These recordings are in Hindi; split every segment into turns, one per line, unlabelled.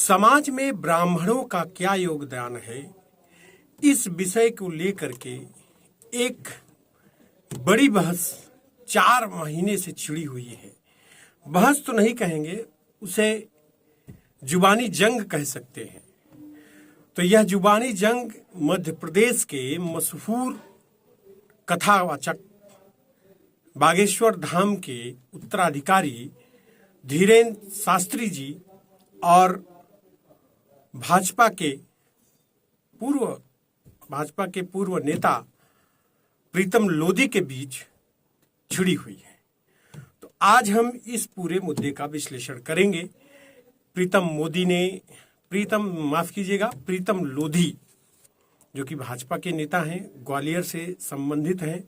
समाज में ब्राह्मणों का क्या योगदान है, इस विषय को लेकर के एक बड़ी बहस 4 महीने से छिड़ी हुई है। बहस तो नहीं कहेंगे, उसे जुबानी जंग कह सकते हैं। तो यह जुबानी जंग मध्य प्रदेश के मशहूर कथावाचक बागेश्वर धाम के उत्तराधिकारी धीरेन्द्र शास्त्री जी और भाजपा के पूर्व नेता प्रीतम लोधी के बीच छिड़ी हुई है। तो आज हम इस पूरे मुद्दे का विश्लेषण करेंगे। प्रीतम लोधी जो कि भाजपा के नेता हैं, ग्वालियर से संबंधित हैं,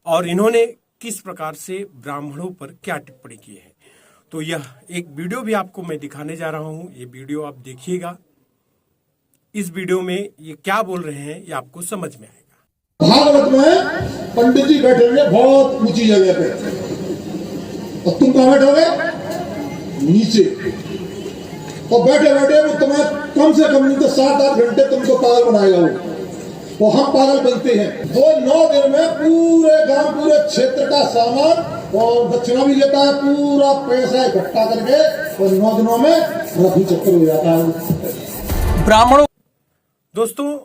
और इन्होंने किस प्रकार से ब्राह्मणों पर क्या टिप्पणी की है। तो यह एक वीडियो भी आपको मैं दिखाने जा रहा हूं। ये वीडियो आप देखिएगा। इस वीडियो में ये क्या बोल रहे हैं ये आपको समझ में आएगा।
भागवत में पंडित जी बैठे हुए बहुत ऊंची जगह पे, और तुम कहां बैठोगे? नीचे। और बैठे बैठे वो तुम्हें कम से कम नहीं तो 7-8 घंटे तुमको पागल बनाएगा वो हम पागल बनते हैं। वो 9 दिन में पूरे गांव, पूरे क्षेत्र का सामान और दक्षिणा भी लेता है, पूरा पैसा इकट्ठा करके, और 9 दिनों में रफू चक्कर हो जाता है
ब्राह्मणों। दोस्तों,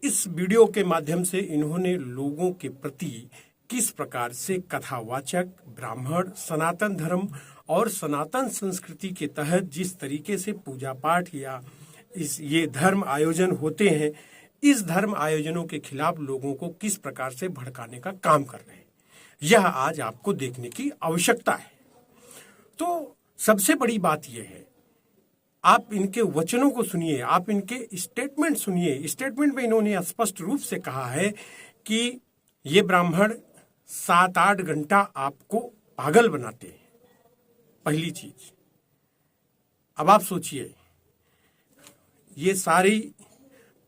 इस वीडियो के माध्यम से इन्होंने लोगों के प्रति किस प्रकार से कथावाचक ब्राह्मण सनातन धर्म और सनातन संस्कृति के तहत जिस तरीके से पूजा पाठ या ये धर्म आयोजन होते हैं, इस धर्म आयोजनों के खिलाफ लोगों को किस प्रकार से भड़काने का काम कर रहे हैं, यह आज आपको देखने की आवश्यकता है। तो सबसे बड़ी बात यह है, आप इनके वचनों को सुनिए, आप इनके स्टेटमेंट सुनिए। स्टेटमेंट में इन्होंने स्पष्ट रूप से कहा है कि ये ब्राह्मण 7-8 घंटा आपको पागल बनाते हैं। पहली चीज, अब आप सोचिए, ये सारी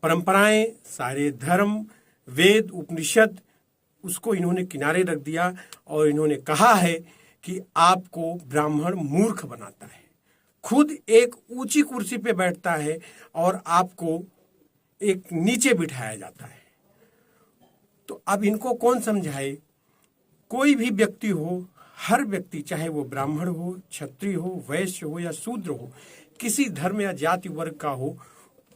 परंपराएं, सारे धर्म, वेद, उपनिषद, उसको इन्होंने किनारे रख दिया और इन्होंने कहा है कि आपको ब्राह्मण मूर्ख बनाता है। खुद एक ऊंची कुर्सी पे बैठता है और आपको एक नीचे बिठाया जाता है। तो अब इनको कौन समझाए? कोई भी व्यक्ति हो, हर व्यक्ति, चाहे वो ब्राह्मण हो, क्षत्रिय हो, वैश्य हो या शूद्र हो, किसी धर्म या जाति वर्ग का हो,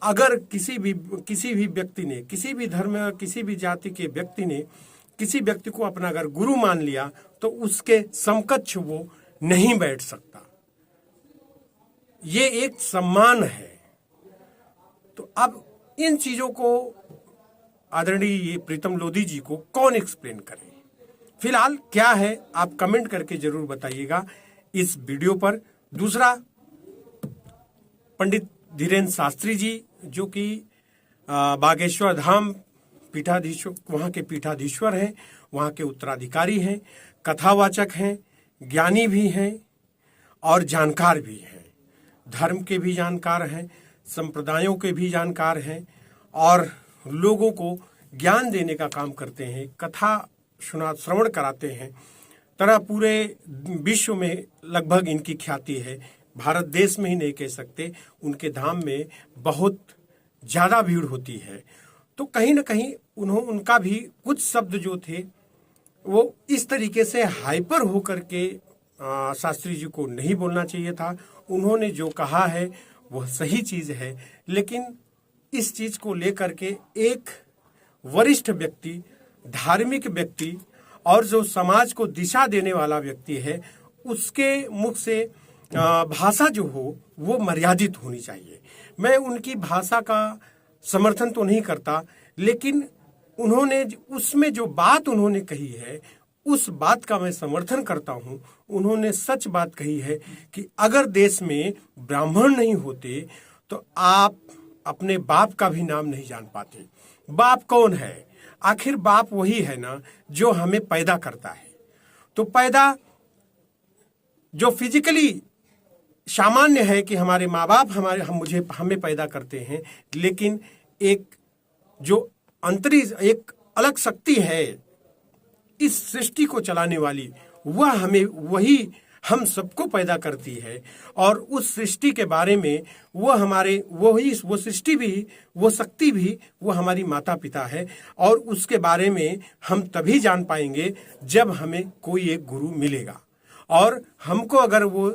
अगर किसी भी व्यक्ति ने, किसी भी धर्म या किसी भी जाति के व्यक्ति ने किसी व्यक्ति को अपना अगर गुरु मान लिया, तो उसके समकक्ष वो नहीं बैठ सकता। ये एक सम्मान है। तो अब इन चीजों को आदरणीय प्रीतम लोधी जी को कौन एक्सप्लेन करे? फिलहाल क्या है, आप कमेंट करके जरूर बताइएगा इस वीडियो पर। दूसरा, पंडित धीरेन्द्र शास्त्री जी जो कि बागेश्वर धाम पीठाधीश्वर, वहाँ के पीठाधीश्वर हैं, वहाँ के उत्तराधिकारी हैं, कथावाचक हैं, ज्ञानी भी हैं और जानकार भी हैं। धर्म के भी जानकार हैं, संप्रदायों के भी जानकार हैं और लोगों को ज्ञान देने का काम करते हैं, कथा श्रवण कराते हैं। तरह पूरे विश्व में लगभग इनकी ख्याति है। भारत देश में ही नहीं कह सकते, उनके धाम में बहुत ज्यादा भीड़ होती है। तो कहीं ना कहीं उनका भी कुछ शब्द जो थे वो इस तरीके से हाइपर होकर के शास्त्री जी को नहीं बोलना चाहिए था। उन्होंने जो कहा है वह सही चीज है, लेकिन इस चीज को लेकर के एक वरिष्ठ व्यक्ति, धार्मिक व्यक्ति और जो समाज को दिशा देने वाला व्यक्ति है, उसके मुख से भाषा जो हो वो मर्यादित होनी चाहिए। मैं उनकी भाषा का समर्थन तो नहीं करता, लेकिन उन्होंने उसमें जो बात उन्होंने कही है उस बात का मैं समर्थन करता हूं। उन्होंने सच बात कही है कि अगर देश में ब्राह्मण नहीं होते तो आप अपने बाप का भी नाम नहीं जान पाते। बाप कौन है? आखिर बाप वही है ना जो हमें पैदा करता है। तो पैदा जो फिजिकली सामान्य है कि हमारे माँ बाप हमें पैदा करते हैं, लेकिन एक जो अंतरिक्ष, एक अलग शक्ति है इस सृष्टि को चलाने वाली, वह हमें वही हम सबको पैदा करती है और उस सृष्टि के बारे में वो सृष्टि भी, वो शक्ति भी, वो हमारी माता पिता है। और उसके बारे में हम तभी जान पाएंगे जब हमें कोई एक गुरु मिलेगा और हमको अगर वो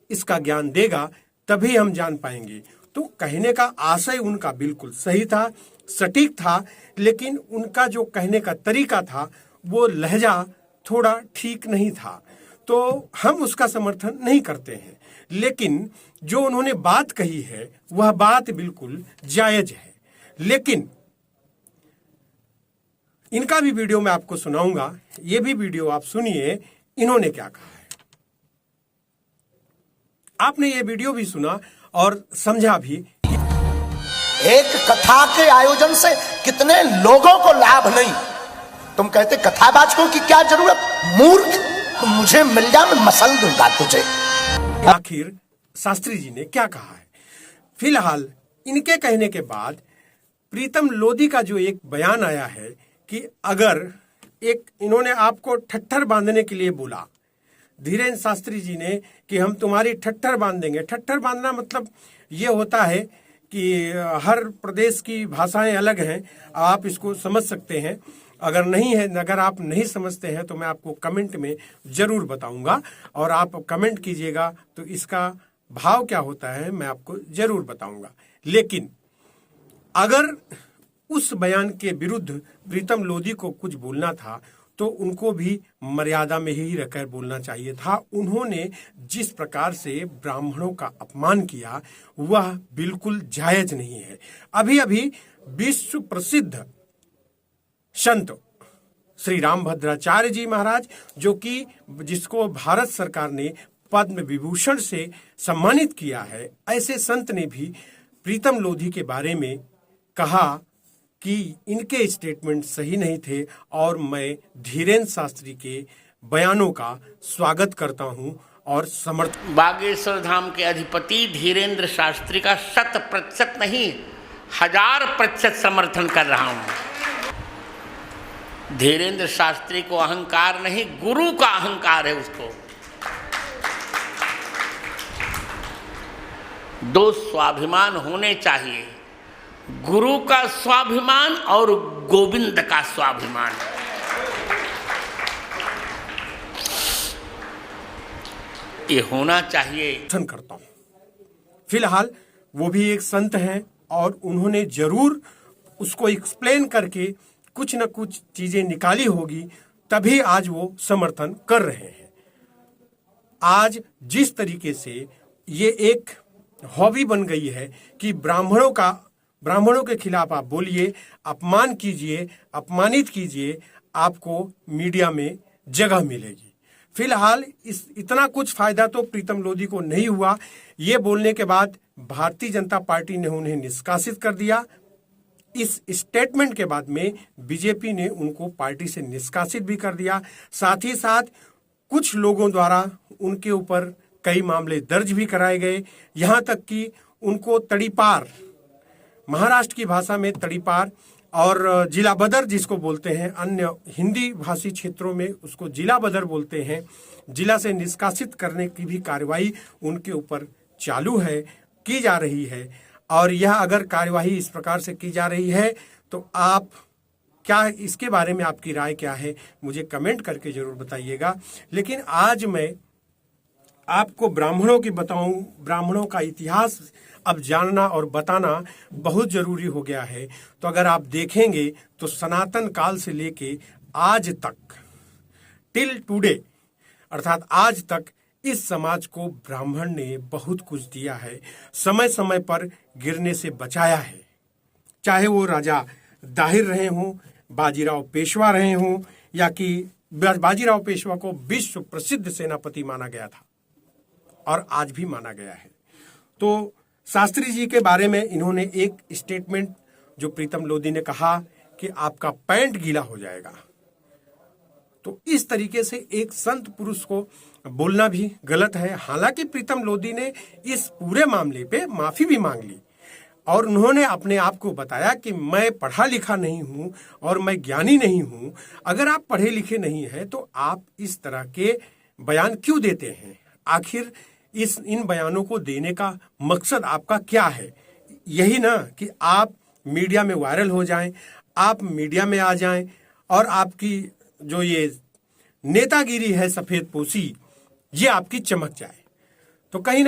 इसका ज्ञान देगा तभी हम जान पाएंगे। तो कहने का आशय उनका बिल्कुल सही था, सटीक था, लेकिन उनका जो कहने का तरीका था वो लहजा थोड़ा ठीक नहीं था, तो हम उसका समर्थन नहीं करते हैं। लेकिन जो उन्होंने बात कही है वह बात बिल्कुल जायज है। लेकिन इनका भी वीडियो मैं आपको सुनाऊंगा, ये भी वीडियो आप सुनिए इन्होंने क्या कहा है। आपने ये वीडियो भी सुना और समझा भी।
एक कथा के आयोजन से कितने लोगों को लाभ नहीं। तुम कहते कथावाचकों की क्या जरूरत, मूर्ख, तुम मुझे मिल जा, मैं मसल दूंगा तुझे।
आखिर शास्त्री जी ने क्या कहा है। फिलहाल इनके कहने के बाद प्रीतम लोधी का जो एक बयान आया है कि अगर इन्होंने आपको ठट्ठर बांधने के लिए बोला, धीरेन्द्र शास्त्री जी ने, कि हम तुम्हारी ठट्ठर बांध देंगे। ठट्ठर बांधना मतलब ये होता है कि हर प्रदेश की भाषाएं अलग हैं, आप इसको समझ सकते हैं। अगर आप नहीं समझते हैं तो मैं आपको कमेंट में जरूर बताऊंगा और आप कमेंट कीजिएगा तो इसका भाव क्या होता है मैं आपको जरूर बताऊंगा। लेकिन अगर उस बयान के विरुद्ध प्रीतम लोधी को कुछ बोलना था तो उनको भी मर्यादा में ही रहकर बोलना चाहिए था। उन्होंने जिस प्रकार से ब्राह्मणों का अपमान किया वह बिल्कुल जायज नहीं है। अभी अभी विश्व प्रसिद्ध संत श्री रामभद्राचार्य जी महाराज, जिसको भारत सरकार ने पद्म विभूषण से सम्मानित किया है, ऐसे संत ने भी प्रीतम लोधी के बारे में कहा कि इनके स्टेटमेंट सही नहीं थे और मैं धीरेन्द्र शास्त्री के बयानों का स्वागत करता हूं और समर्थन।
बागेश्वर धाम के अधिपति धीरेन्द्र शास्त्री का 100% नहीं 1000% समर्थन कर रहा हूं। धीरेन्द्र शास्त्री को अहंकार नहीं, गुरु का अहंकार है उसको। दो स्वाभिमान होने चाहिए, गुरु का स्वाभिमान और गोविंद का स्वाभिमान। ये होना चाहिए।
करता हूं। फिलहाल वो भी एक संत हैं और उन्होंने जरूर उसको एक्सप्लेन करके कुछ न कुछ चीजें निकाली होगी, तभी आज वो समर्थन कर रहे हैं। आज जिस तरीके से ये एक हॉबी बन गई है कि ब्राह्मणों के खिलाफ आप बोलिए, अपमान कीजिए, अपमानित कीजिए, आपको मीडिया में जगह मिलेगी। फिलहाल इतना कुछ फायदा तो प्रीतम लोधी को नहीं हुआ। ये बोलने के बाद भारतीय जनता पार्टी ने उन्हें निष्कासित कर दिया। इस स्टेटमेंट के बाद में बीजेपी ने उनको पार्टी से निष्कासित भी कर दिया। साथ ही साथ कुछ लोगों द्वारा उनके ऊपर कई मामले दर्ज भी कराए गए, यहाँ तक कि उनको तड़ीपार, महाराष्ट्र की भाषा में तड़ीपार और जिला बदर जिसको बोलते हैं, अन्य हिंदी भाषी क्षेत्रों में उसको जिला बदर बोलते हैं, जिला से निष्कासित करने की भी कार्रवाई उनके ऊपर चालू है, की जा रही है। और यह अगर कार्यवाही इस प्रकार से की जा रही है तो आप क्या, इसके बारे में आपकी राय क्या है मुझे कमेंट करके जरूर बताइएगा। लेकिन आज मैं आपको ब्राह्मणों की बताऊं, ब्राह्मणों का इतिहास अब जानना और बताना बहुत जरूरी हो गया है। तो अगर आप देखेंगे तो सनातन काल से लेके आज तक, टिल टुडे, अर्थात आज तक इस समाज को ब्राह्मण ने बहुत कुछ दिया है, समय समय पर गिरने से बचाया है। चाहे वो राजा दाहिर रहे हों, बाजीराव पेशवा रहे हों, या कि बाजीराव पेशवा को विश्व प्रसिद्ध सेनापति माना गया था और आज भी माना गया है। तो शास्त्री जी के बारे में इन्होंने एक स्टेटमेंट जो प्रीतम लोधी ने कहा कि आपका पैंट गीला हो जाएगा, तो इस तरीके से एक संत पुरुष को बोलना भी गलत है। हालांकि प्रीतम लोधी ने इस पूरे मामले पे माफी भी मांग ली और उन्होंने अपने आप को बताया कि मैं पढ़ा लिखा नहीं हूं और मैं ज्ञानी नहीं हूं। अगर आप पढ़े लिखे नहीं हैं तो आप इस तरह के बयान क्यों देते हैं? आखिर इन बयानों को देने का मकसद आपका क्या है? यही ना कि आप मीडिया में वायरल हो जाएं, आप मीडिया में आ जाएं और आपकी जो ये नेतागिरी है सफेद पोशी, ये आपकी चमक जाए। तो कहीं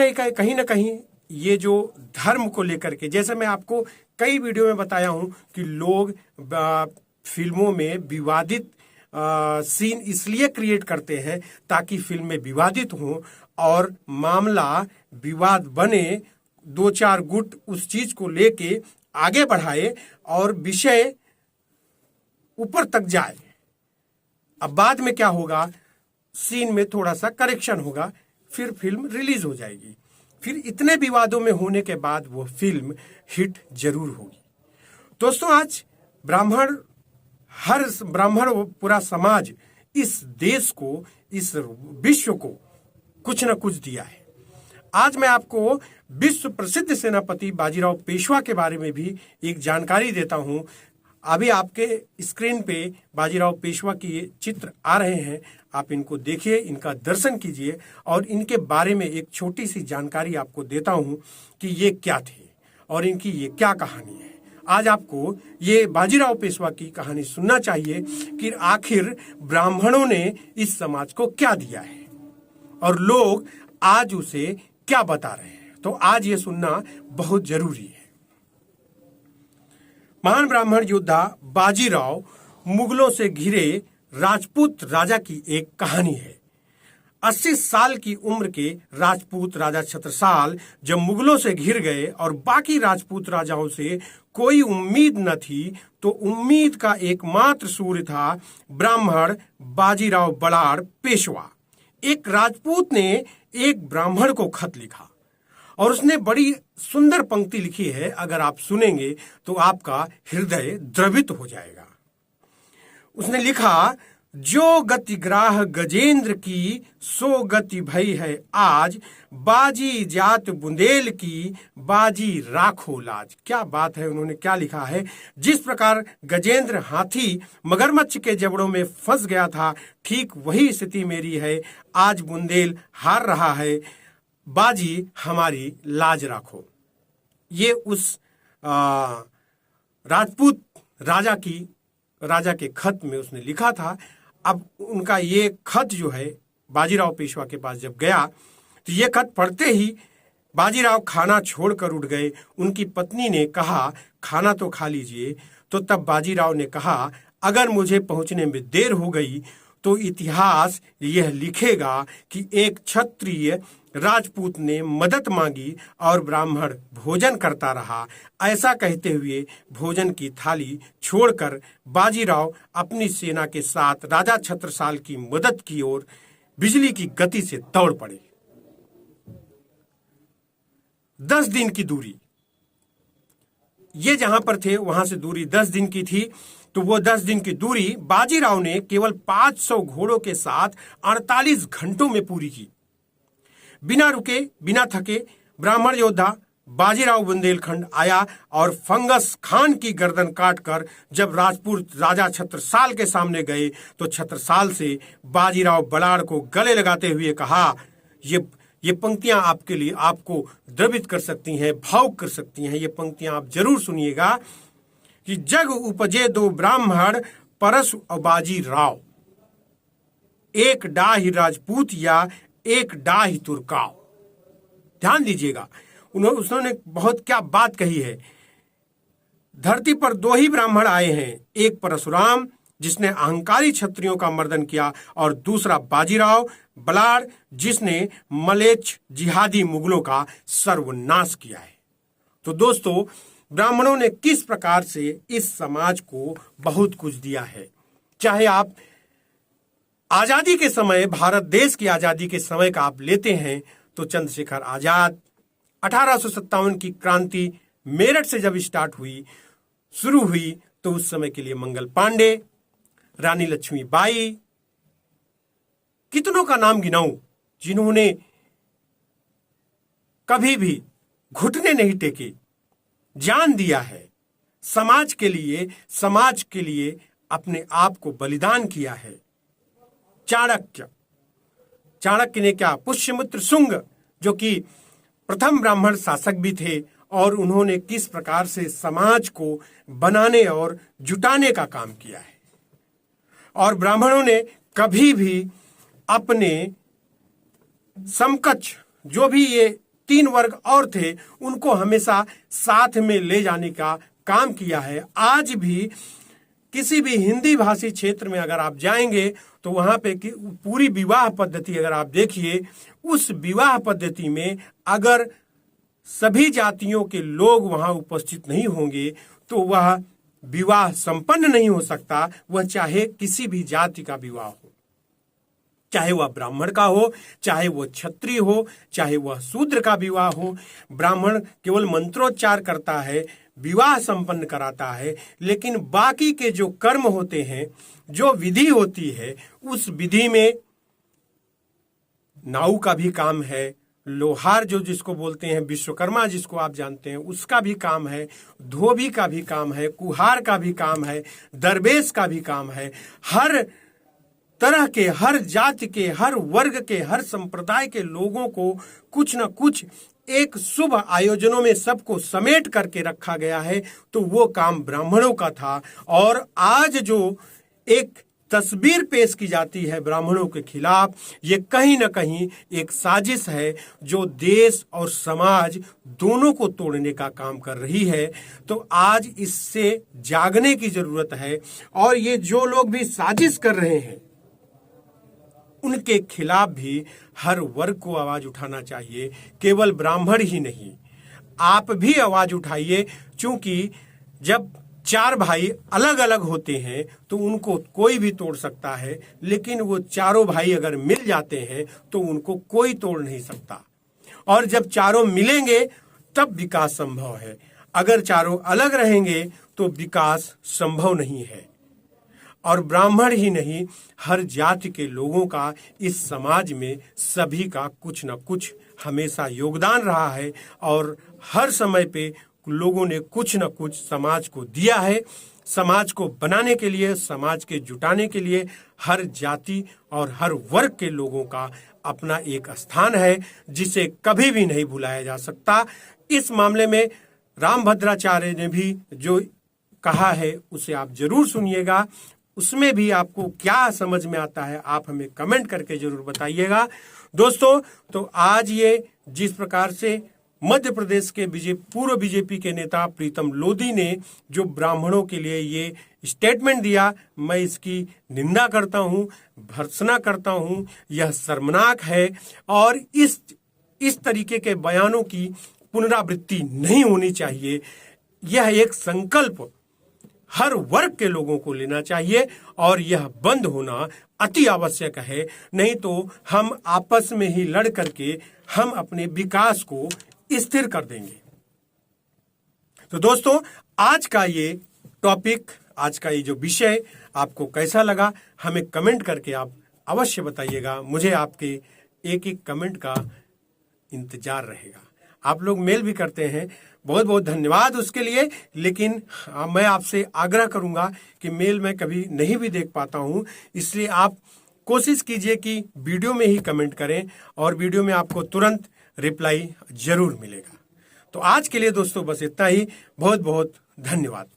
ना कहीं ये जो धर्म को लेकर के, जैसे मैं आपको कई वीडियो में बताया हूं कि लोग फिल्मों में विवादित सीन इसलिए क्रिएट करते हैं ताकि फिल्में विवादित हों और मामला विवाद बने, 2-4 गुट उस चीज को लेके आगे बढ़ाए और विषय ऊपर तक जाए। अब बाद में क्या होगा, सीन में थोड़ा सा करेक्शन होगा, फिर फिल्म रिलीज हो जाएगी। फिर इतने विवादों में होने के बाद वो फिल्म हिट जरूर होगी। दोस्तों, आज ब्राह्मण पूरा समाज इस देश को, इस विश्व को कुछ न कुछ दिया है। आज मैं आपको विश्व प्रसिद्ध सेनापति बाजीराव पेशवा के बारे में भी एक जानकारी देता हूं। अभी आपके स्क्रीन पे बाजीराव पेशवा की ये चित्र आ रहे हैं, आप इनको देखिए, इनका दर्शन कीजिए और इनके बारे में एक छोटी सी जानकारी आपको देता हूं कि ये क्या थे और इनकी ये क्या कहानी है। आज आपको ये बाजीराव पेशवा की कहानी सुनना चाहिए कि आखिर ब्राह्मणों ने इस समाज को क्या दिया है और लोग आज उसे क्या बता रहे हैं। तो आज ये सुनना बहुत जरूरी है। महान ब्राह्मण योद्धा बाजीराव मुगलों से घिरे राजपूत राजा की एक कहानी है। 80 साल की उम्र के राजपूत राजा छत्रसाल जब मुगलों से घिर गए और बाकी राजपूत राजाओं से कोई उम्मीद न थी, तो उम्मीद का एकमात्र सूर्य था ब्राह्मण बाजीराव बलाड़ पेशवा। एक राजपूत ने एक ब्राह्मण को खत लिखा और उसने बड़ी सुंदर पंक्ति लिखी है, अगर आप सुनेंगे तो आपका हृदय द्रवित हो जाएगा। उसने लिखा, जो गति ग्राह गजेंद्र की सो गति भई है आज, बाजी जात बुंदेल की बाजी राखो लाज। क्या बात है, उन्होंने क्या लिखा है। जिस प्रकार गजेंद्र हाथी मगरमच्छ के जबड़ों में फंस गया था, ठीक वही स्थिति मेरी है। आज बुंदेल हार रहा है, बाजी हमारी लाज राखो। ये उस राजपूत राजा के खत में उसने लिखा था। अब उनका ये खत जो है बाजीराव पेशवा के पास जब गया तो ये खत पढ़ते ही बाजीराव खाना छोड़कर उठ गए। उनकी पत्नी ने कहा, खाना तो खा लीजिए। तो तब बाजीराव ने कहा, अगर मुझे पहुंचने में देर हो गई तो इतिहास यह लिखेगा कि एक क्षत्रिय राजपूत ने मदद मांगी और ब्राह्मण भोजन करता रहा। ऐसा कहते हुए भोजन की थाली छोड़कर बाजीराव अपनी सेना के साथ राजा छत्रसाल की मदद की ओर बिजली की गति से दौड़ पड़े। 10 दिन की दूरी, ये जहां पर थे वहां से दूरी 10 दिन की थी। तो वो 10 दिन की दूरी बाजीराव ने केवल 500 घोड़ों के साथ 48 घंटों में पूरी की। बिना रुके बिना थके ब्राह्मण योद्धा बाजीराव बुंदेलखंड आया और फंगस खान की गर्दन काटकर जब राजपूत राजा छत्रसाल के सामने गए तो छत्रसाल से बाजीराव बलाड़ को गले लगाते हुए कहा, ये पंक्तियां आपके लिए आपको द्रवित कर सकती हैं, भावुक कर सकती हैं। ये पंक्तियां आप जरूर सुनिएगा कि जग उपजे दो ब्राह्मण परस और बाजीराव, एक डाही राजपूत या एक डाही तुर्काव। ध्यान दीजिएगा, उन्होंने बहुत क्या बात कही है। धरती पर 2 ही ब्राह्मण आए हैं, एक परशुराम जिसने अहंकारी क्षत्रियों का मर्दन किया और दूसरा बाजीराव बलाड़ जिसने मलेच्छ जिहादी मुगलों का सर्वनाश किया है। तो दोस्तों, ब्राह्मणों ने किस प्रकार से इस समाज को बहुत कुछ दिया है। चाहे आप आजादी के समय, भारत देश की आजादी के समय का आप लेते हैं तो चंद्रशेखर आजाद, 1857 की क्रांति मेरठ से जब शुरू हुई तो उस समय के लिए मंगल पांडे, रानी लक्ष्मीबाई, कितनों का नाम गिनाऊं जिन्होंने कभी भी घुटने नहीं टेके, जान दिया है समाज के लिए अपने आप को बलिदान किया है। चाणक्य, चाणक्य ने क्या, पुष्यमित्र शुंग जो कि प्रथम ब्राह्मण शासक भी थे, और उन्होंने किस प्रकार से समाज को बनाने और जुटाने का काम किया है। और ब्राह्मणों ने कभी भी अपने समकक्ष जो भी ये 3 वर्ग और थे उनको हमेशा साथ में ले जाने का काम किया है। आज भी किसी भी हिंदी भाषी क्षेत्र में अगर आप जाएंगे तो वहां पे पूरी विवाह पद्धति अगर आप देखिए, उस विवाह पद्धति में अगर सभी जातियों के लोग वहां उपस्थित नहीं होंगे तो वह विवाह संपन्न नहीं हो सकता। वह चाहे किसी भी जाति का विवाह हो, चाहे वह ब्राह्मण का हो, चाहे वह क्षत्रिय हो, चाहे वह शूद्र का विवाह हो। ब्राह्मण केवल मंत्रोच्चार करता है, विवाह संपन्न कराता है, लेकिन बाकी के जो कर्म होते हैं, जो विधि होती है, उस विधि में नाऊ का भी काम है, लोहार जो जिसको बोलते हैं, विश्वकर्मा जिसको आप जानते हैं, उसका भी काम है, धोबी का भी काम है, कुहार का भी काम है, दरवेश का भी काम है। हर तरह के, हर जाति के, हर वर्ग के, हर संप्रदाय के लोगों को कुछ न कुछ एक शुभ आयोजनों में सबको समेट करके रखा गया है, तो वो काम ब्राह्मणों का था। और आज जो एक तस्वीर पेश की जाती है ब्राह्मणों के खिलाफ, ये कहीं न कहीं एक साजिश है जो देश और समाज दोनों को तोड़ने का काम कर रही है। तो आज इससे जागने की जरूरत है, और ये जो लोग भी साजिश कर रहे हैं उनके खिलाफ भी हर वर्ग को आवाज उठाना चाहिए, केवल ब्राह्मण ही नहीं, आप भी आवाज उठाइए। क्योंकि जब 4 भाई अलग अलग होते हैं तो उनको कोई भी तोड़ सकता है, लेकिन वो चारों भाई अगर मिल जाते हैं तो उनको कोई तोड़ नहीं सकता। और जब चारों मिलेंगे तब विकास संभव है, अगर चारों अलग रहेंगे तो विकास संभव नहीं है। और ब्राह्मण ही नहीं, हर जाति के लोगों का इस समाज में सभी का कुछ न कुछ हमेशा योगदान रहा है, और हर समय पे लोगों ने कुछ न कुछ समाज को दिया है। समाज को बनाने के लिए, समाज के जुटाने के लिए हर जाति और हर वर्ग के लोगों का अपना एक स्थान है जिसे कभी भी नहीं भुलाया जा सकता। इस मामले में रामभद्राचार्य ने भी जो कहा है उसे आप जरूर सुनिएगा, उसमें भी आपको क्या समझ में आता है आप हमें कमेंट करके जरूर बताइएगा। दोस्तों, तो आज ये जिस प्रकार से मध्य प्रदेश के पूर्व बीजेपी के नेता प्रीतम लोधी ने जो ब्राह्मणों के लिए ये स्टेटमेंट दिया, मैं इसकी निंदा करता हूं, भर्त्सना करता हूं। यह शर्मनाक है, और इस तरीके के बयानों की पुनरावृत्ति नहीं होनी चाहिए। यह एक संकल्प हर वर्ग के लोगों को लेना चाहिए, और यह बंद होना अति आवश्यक है। नहीं तो हम आपस में ही लड़ करके हम अपने विकास को स्थिर कर देंगे। तो दोस्तों, आज का ये टॉपिक, आज का ये जो विषय आपको कैसा लगा, हमें कमेंट करके आप अवश्य बताइएगा। मुझे आपके एक एक कमेंट का इंतजार रहेगा। आप लोग मेल भी करते हैं, बहुत बहुत धन्यवाद उसके लिए, लेकिन मैं आपसे आग्रह करूंगा कि मेल मैं कभी नहीं भी देख पाता हूं, इसलिए आप कोशिश कीजिए कि वीडियो में ही कमेंट करें, और वीडियो में आपको तुरंत रिप्लाई जरूर मिलेगा। तो आज के लिए दोस्तों बस इतना ही। बहुत बहुत धन्यवाद।